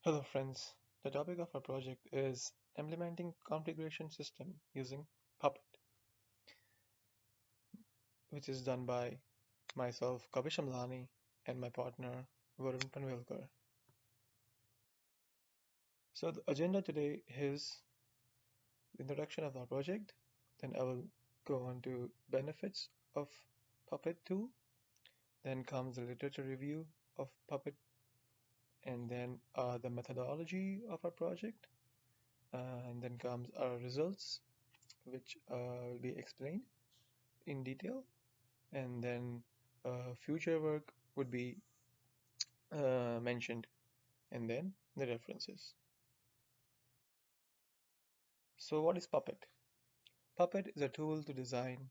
Hello friends, the topic of our project is implementing configuration system using Puppet, which is done by myself, Kavish Amlani, and my partner, Varun Panvelkar. So the agenda today is the introduction of our project, then I will go on to benefits of Puppet 2, then comes the literature review of Puppet, and then the methodology of our project, and then comes our results, which will be explained in detail, and then future work would be mentioned, and then the references. So, what is Puppet? Puppet is a tool to design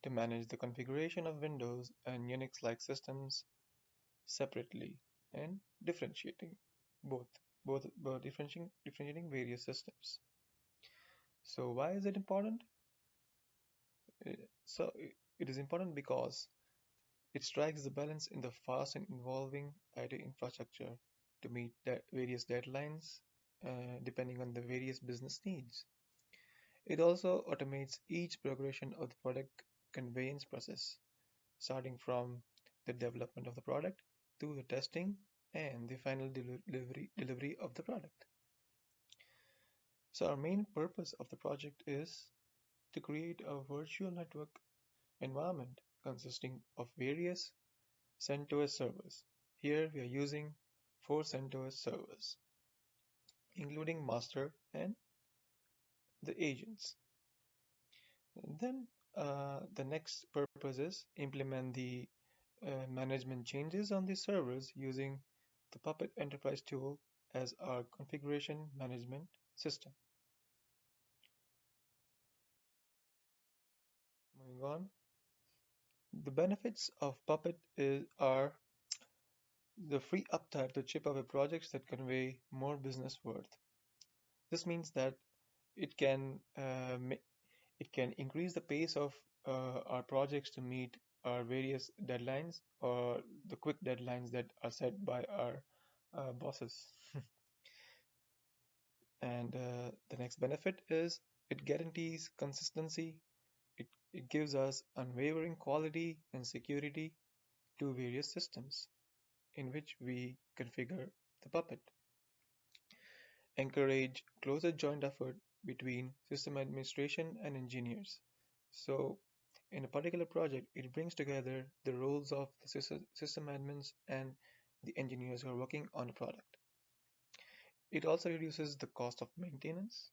to manage the configuration of Windows and Unix like systems separately and differentiating both both differentiating various systems. So why is it important? It is important because it strikes the balance in the fast and evolving IT infrastructure to meet various deadlines depending on the various business needs. It also automates each progression of the product conveyance process, starting from the development of the product to the testing and the final delivery of the product. So our main purpose of the project is to create a virtual network environment consisting of various CentOS servers. Here we are using 4 CentOS servers, including master and the agents. And then the next purpose is implement the management changes on the servers using the Puppet Enterprise tool as our configuration management system. Moving on, the benefits of are the free uptime to chip away projects that convey more business worth. This means that it can it can increase the pace of our projects to meet our various deadlines or the quick deadlines that are set by our bosses. And the next benefit is it guarantees consistency. It gives us unwavering quality and security to various systems in which we configure the Puppet. Encourage closer joint effort between system administration and engineers. So, in a particular project, it brings together the roles of the system admins and the engineers who are working on a product. It also reduces the cost of maintenance,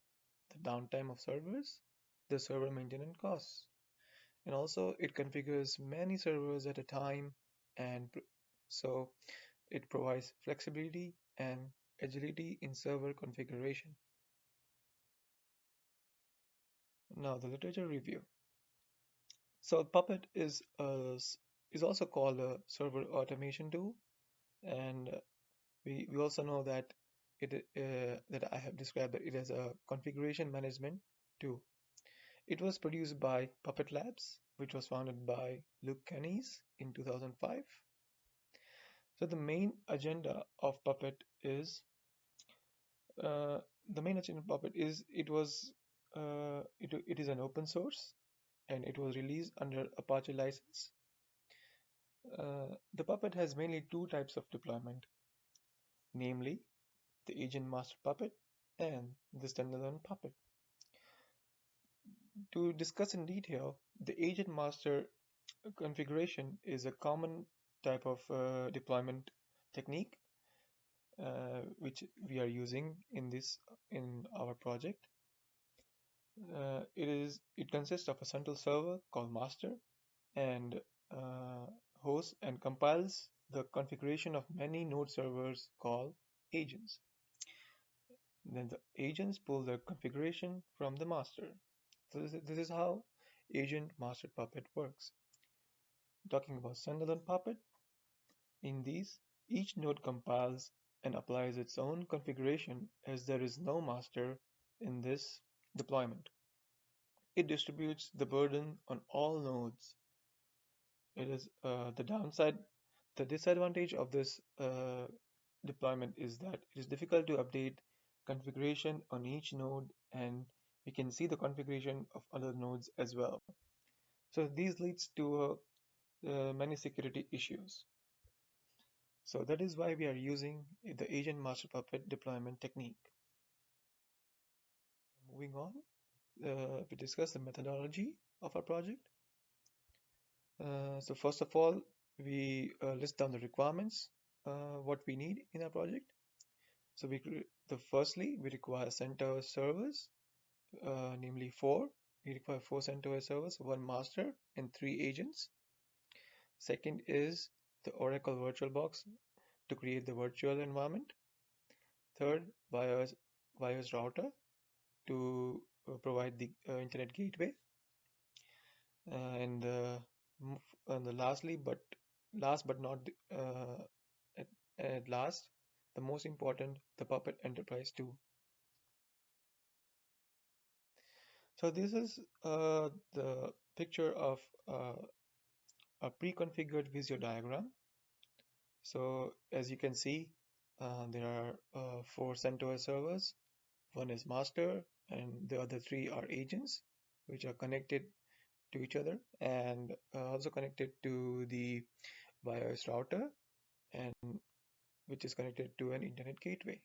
the downtime of servers, the server maintenance costs, and also it configures many servers at a time, and so it provides flexibility and agility in server configuration. Now, the literature review. So Puppet is also called a server automation tool, and we also know that that I have described that it as a configuration management tool. It was produced by Puppet Labs, which was founded by Luke Kennis in 2005. So uh, the main agenda of Puppet is it is an open source and it was released under Apache license. The Puppet has mainly two types of deployment, namely the agent master Puppet and the standalone Puppet. To discuss in detail, the agent master configuration is a common type of deployment technique which we are using in our project. It consists of a central server called master and uh, hosts and compiles the configuration of many node servers called agents. Then the agents pull the configuration from the master. So this is how agent master Puppet works. Talking about standalone Puppet, in these, each node compiles and applies its own configuration as there is no master in this deployment. It distributes the burden on all nodes. It is the downside, the disadvantage of this deployment is that it is difficult to update configuration on each node, and we can see the configuration of other nodes as well. So these leads to many security issues. So that is why we are using the agent master puppet deployment technique. Moving on, we discuss the methodology of our project. So first of all, we list down the requirements, what we need in our project. So firstly, we require CentOS servers, namely four. We require four CentOS servers, one master, and three agents. Second is the Oracle VirtualBox to create the virtual environment. Third, BIOS router to provide the internet gateway. And lastly, but last but not at, at last, the most important, the Puppet Enterprise 2. So this is the picture of a pre-configured Visio diagram. So as you can see, there are four CentOS servers. One is master, and the other three are agents, which are connected to each other and also connected to the BIOS router, and which is connected to an internet gateway.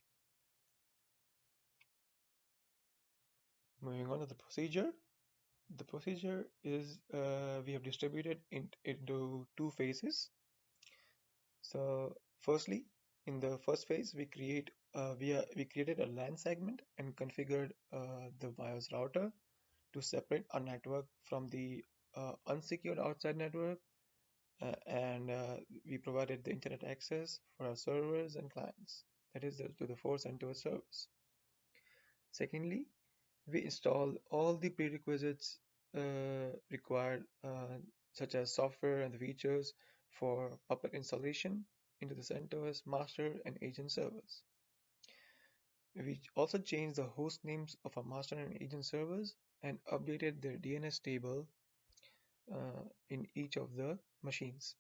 Moving on to the procedure. The procedure is we have distributed into two phases. So firstly, in the first phase, we created a LAN segment and configured the BIOS router to separate our network from the unsecured outside network, and we provided the internet access for our servers and clients. That is to the four CentOS servers. Secondly, we installed all the prerequisites required, such as software and the features for Puppet installation into the CentOS master and agent servers. We also changed the host names of our master and agent servers and updated their DNS table in each of the machines.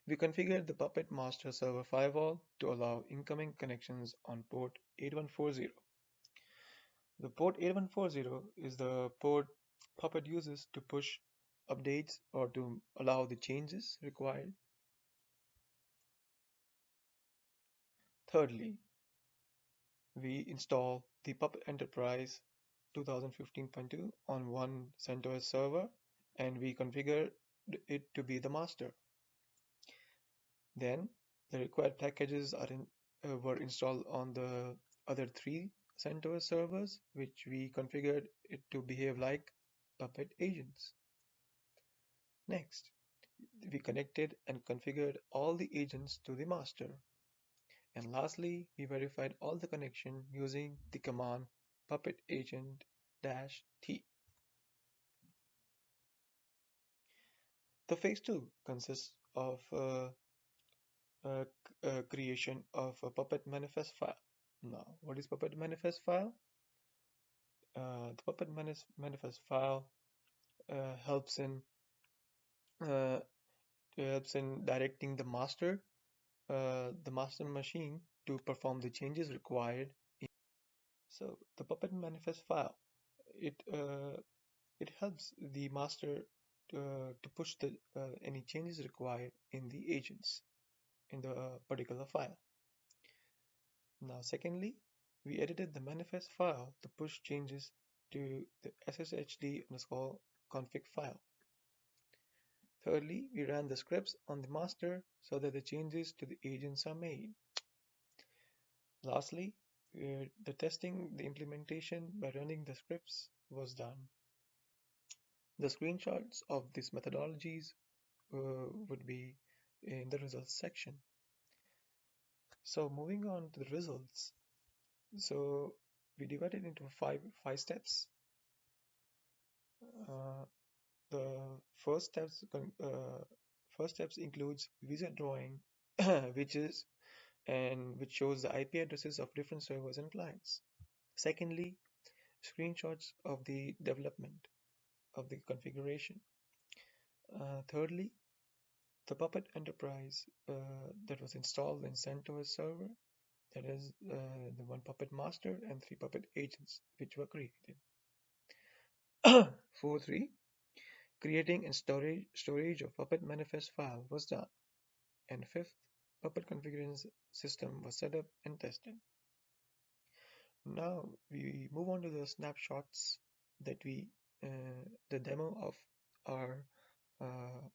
We configured the Puppet master server firewall to allow incoming connections on port 8140. The port 8140 is the port Puppet uses to push updates or to allow the changes required. Thirdly, we install the Puppet Enterprise 2015.2 on one CentOS server, and we configure it to be the master. Then the required packages were installed on the other three CentOS servers, which we configured it to behave like Puppet agents. Next, we connected and configured all the agents to the master. And lastly, we verified all the connection using the command puppet agent-t. The phase 2 consists of creation of a Puppet manifest file. Now, what is Puppet manifest file? The Puppet manifest file uh, helps in uh, directing the master machine to perform the changes required. So the Puppet manifest file, it uh, it helps the master to push any changes required in the agents in the particular file. Now, secondly, we edited the manifest file to push changes to the sshd_config file. Thirdly, we ran the scripts on the master so that the changes to the agents are made. Lastly, the testing, the implementation by running the scripts was done. The screenshots of these methodologies would be in the results section. So moving on to the results. So we divided into five steps. Uh, the first steps includes visual drawing, which shows the IP addresses of different servers and clients. Secondly, screenshots of the development of the configuration. Thirdly, The Puppet Enterprise that was installed and sent to a server, that is the one Puppet Master and three Puppet agents which were created. 4.3. Creating and storage of Puppet manifest file was done. And fifth, Puppet configuration system was set up and tested. Now we move on to the snapshots that the our uh,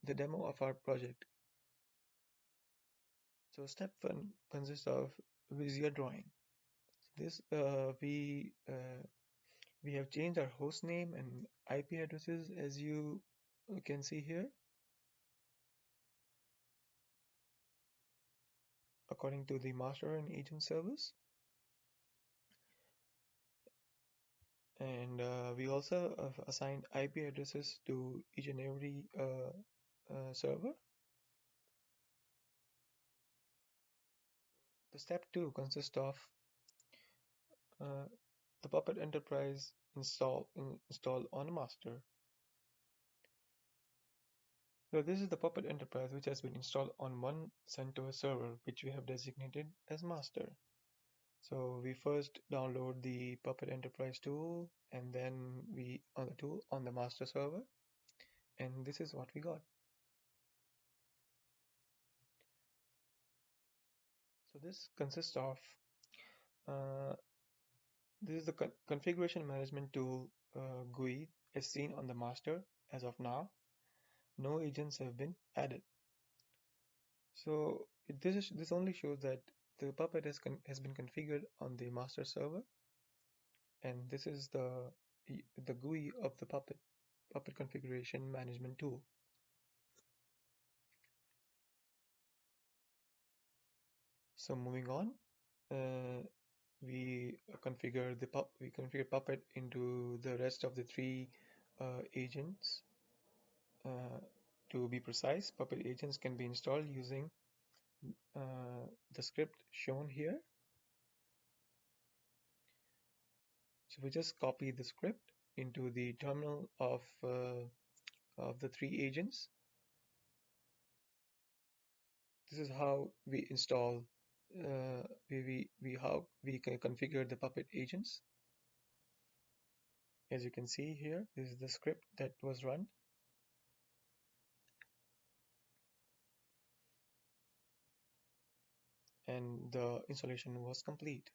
the demo of our project. So step one consists of Visio drawing. This we have changed our host name and IP addresses as you can see here according to the master and agent service. And we also assigned IP addresses to each and every server. The step two consists of uh, the Puppet Enterprise install on master. So this is the Puppet Enterprise which has been installed on one CentOS server which we have designated as master. So we first download the Puppet Enterprise tool and then we on the tool on the master server, and this is what we got. So this consists of uh, this is the configuration management tool GUI as seen on the master as of now. No agents have been added. So this only shows that the Puppet has been configured on the master server, and this is the GUI of the Puppet configuration management tool. So moving on, uh, we configure Puppet into the rest of the three agents. Uh, to be precise, Puppet agents can be installed using the script shown here. So we just copy the script into the terminal of the three agents. This is how we install how we can configure the Puppet agents. As you can see here, this is the script that was run. And the installation was complete.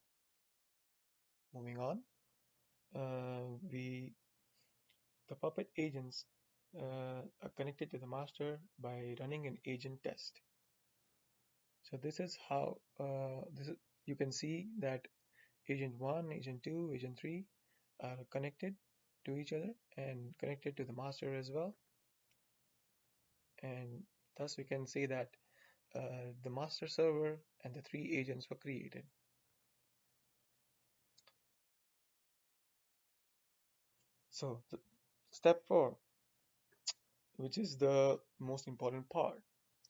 Moving on, we the Puppet agents are connected to the master by running an agent test. So this is how you can see that agent 1, agent 2, agent 3 are connected to each other and connected to the master as well. And thus we can say that the master server and the three agents were created. So step 4, which is the most important part,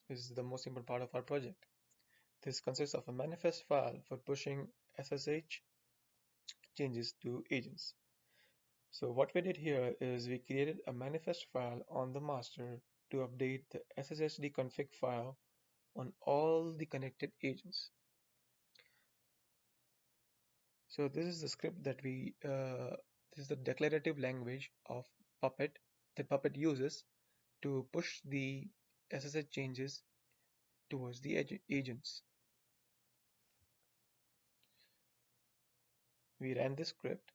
is the most important part of our project. This consists of a manifest file for pushing SSH changes to agents. So what we did here is we created a manifest file on the master to update the SSHD config file on all the connected agents. So this is the script that this is the declarative language of Puppet that Puppet uses to push the SSH changes towards the agents. We ran this script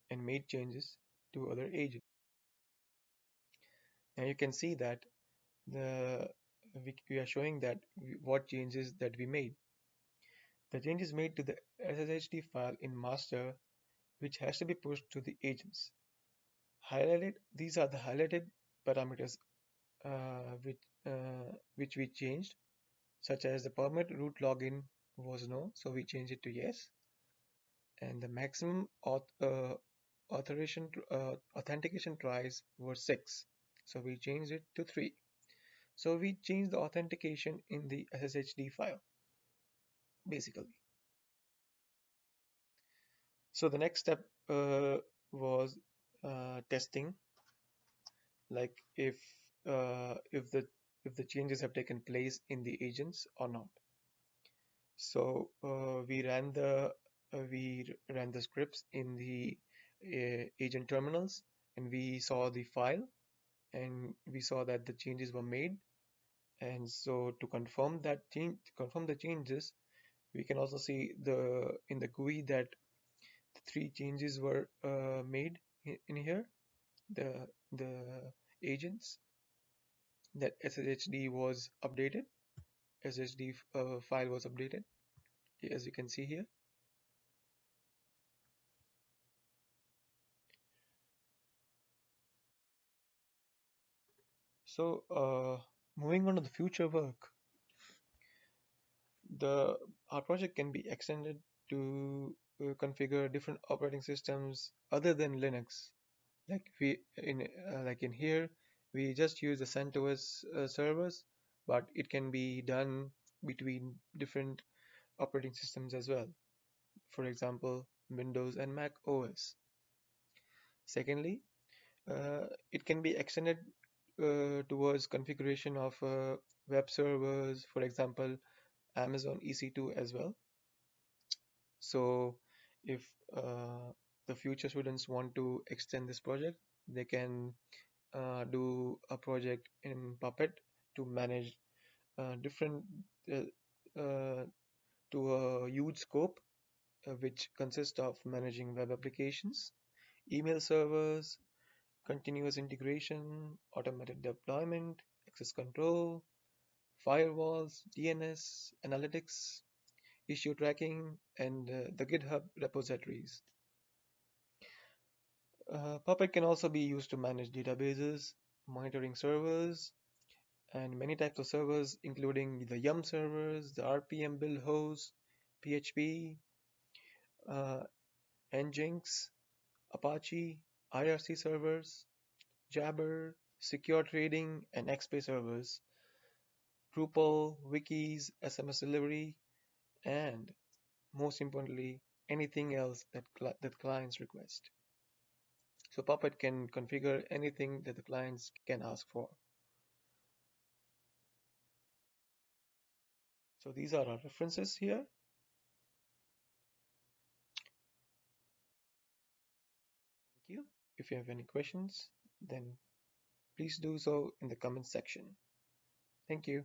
and made changes to other agents. Now you can see that we are showing that what changes that we made. The changes made to the SSHD file in master, which has to be pushed to the agents. Highlighted, these are the highlighted parameters uh, which, which we changed, such as the permit root login was no, so we changed it to yes, and the maximum authentication tries were 6, so we changed it to 3. So we changed the authentication in the SSHD file, basically. So the next step was testing, like if the if the changes have taken place in the agents or not. So we ran the scripts in the agent terminals, and we saw the file, and we saw that the changes were made. And so to confirm the changes, we can also see the in the GUI that the three changes were made in here. The agents, that SSHD was updated, SSD file was updated, as you can see here. So moving on to the future work, the our project can be extended to configure different operating systems other than Linux. Like in here, we just use the CentOS servers, but it can be done between different operating systems as well. For example, Windows and Mac OS. Secondly, it can be extended towards configuration of web servers, for example, Amazon EC2 as well. So if the future students want to extend this project, they can do a project in Puppet to manage different uh, uh, to a huge scope, which consists of managing web applications, email servers, continuous integration, automated deployment, access control, firewalls, DNS, analytics, issue tracking, and the GitHub repositories. Puppet can also be used to manage databases, monitoring servers, and many types of servers, including the Yum servers, the RPM build host, PHP, uh, Nginx, Apache, IRC servers, Jabber, secure trading, and XP servers, Drupal, wikis, SMS delivery, and most importantly, anything else that clients request. So Puppet can configure anything that the clients can ask for. So these are our references here. Thank you. If you have any questions, then please do so in the comment section. Thank you.